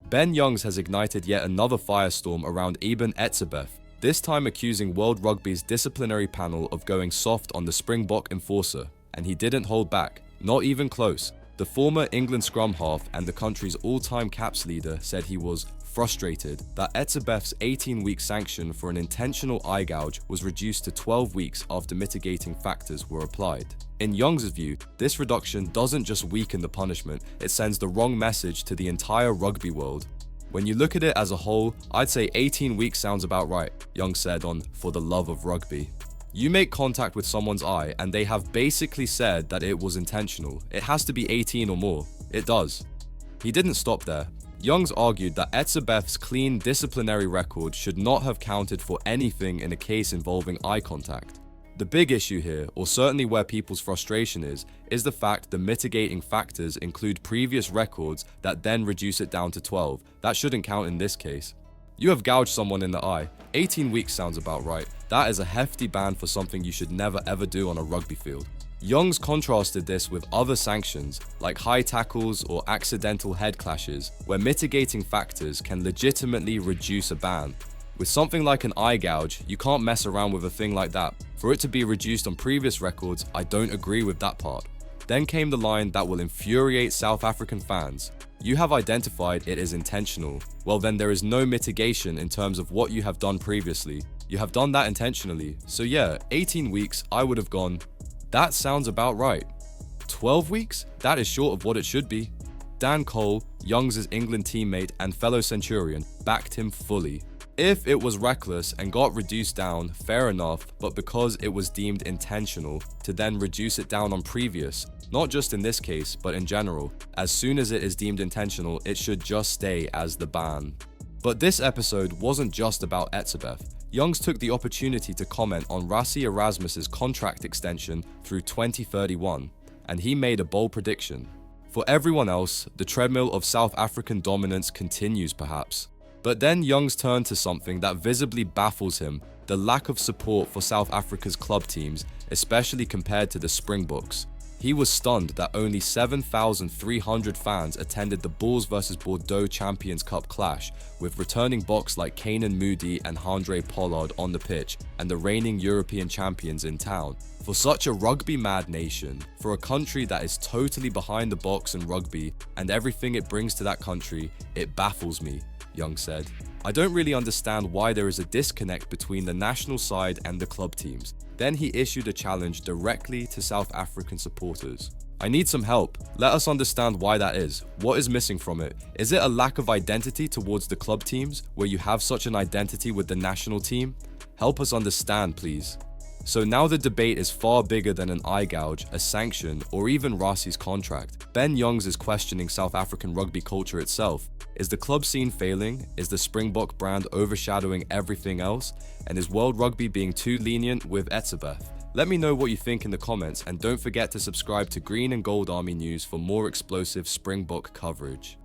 Ben Youngs has ignited yet another firestorm around Eben Etzebeth, this time accusing World Rugby's disciplinary panel of going soft on the Springbok enforcer, and he didn't hold back, not even close. The former England scrum half and the country's all-time caps leader said he was frustrated that Etzebeth'S 18-week sanction for an intentional eye gouge was reduced to 12 weeks after mitigating factors were applied. In Young's view, this reduction doesn't just weaken the punishment, it sends the wrong message to the entire rugby world. When you look at it as a whole, I'd say 18 weeks sounds about right, Young said on For the Love of Rugby. You make contact with someone's eye and they have basically said that it was intentional. It has to be 18 or more. It does. He didn't stop there. Youngs argued that Etzebeth'S clean disciplinary record should not have counted for anything in a case involving eye contact. The big issue here, or certainly where people's frustration is the fact the mitigating factors include previous records that then reduce it down to 12. That shouldn't count in this case. You have gouged someone in the eye. 18 weeks sounds about right. That is a hefty ban for something you should never ever do on a rugby field. Youngs contrasted this with other sanctions, like high tackles or accidental head clashes, where mitigating factors can legitimately reduce a ban. With something like an eye gouge, you can't mess around with a thing like that. For it to be reduced on previous records, I don't agree with that part. Then came the line that will infuriate South African fans. You have identified it is intentional. Well, then there is no mitigation in terms of what you have done previously. You have done that intentionally. So yeah, 18 weeks, I would have gone, that sounds about right. 12 weeks? That is short of what it should be. Dan Cole, Youngs' England teammate and fellow Centurion, backed him fully. If it was reckless and got reduced down, fair enough, but because it was deemed intentional, to then reduce it down on previous, not just in this case, but in general, as soon as it is deemed intentional, it should just stay as the ban. But this episode wasn't just about Etzebeth. Youngs took the opportunity to comment on Rassie Erasmus's contract extension through 2031, and he made a bold prediction. For everyone else, the treadmill of South African dominance continues perhaps. But then Youngs turned to something that visibly baffles him, the lack of support for South Africa's club teams, especially compared to the Springboks. He was stunned that only 7,300 fans attended the Bulls vs Bordeaux Champions Cup clash, with returning Boks like Kanan Moodie and Handré Pollard on the pitch, and the reigning European champions in town. For such a rugby-mad nation, for a country that is totally behind the Boks in rugby and everything it brings to that country, it baffles me, Young said. I don't really understand why there is a disconnect between the national side and the club teams. Then he issued a challenge directly to South African supporters. I need some help. Let us understand why that is. What is missing from it? Is it a lack of identity towards the club teams, where you have such an identity with the national team? Help us understand, please. So now the debate is far bigger than an eye gouge, a sanction, or even Rassie's contract. Ben Youngs is questioning South African rugby culture itself. Is the club scene failing? Is the Springbok brand overshadowing everything else? And is World Rugby being too lenient with Etzebeth? Let me know what you think in the comments, and don't forget to subscribe to Green and Gold Army News for more explosive Springbok coverage.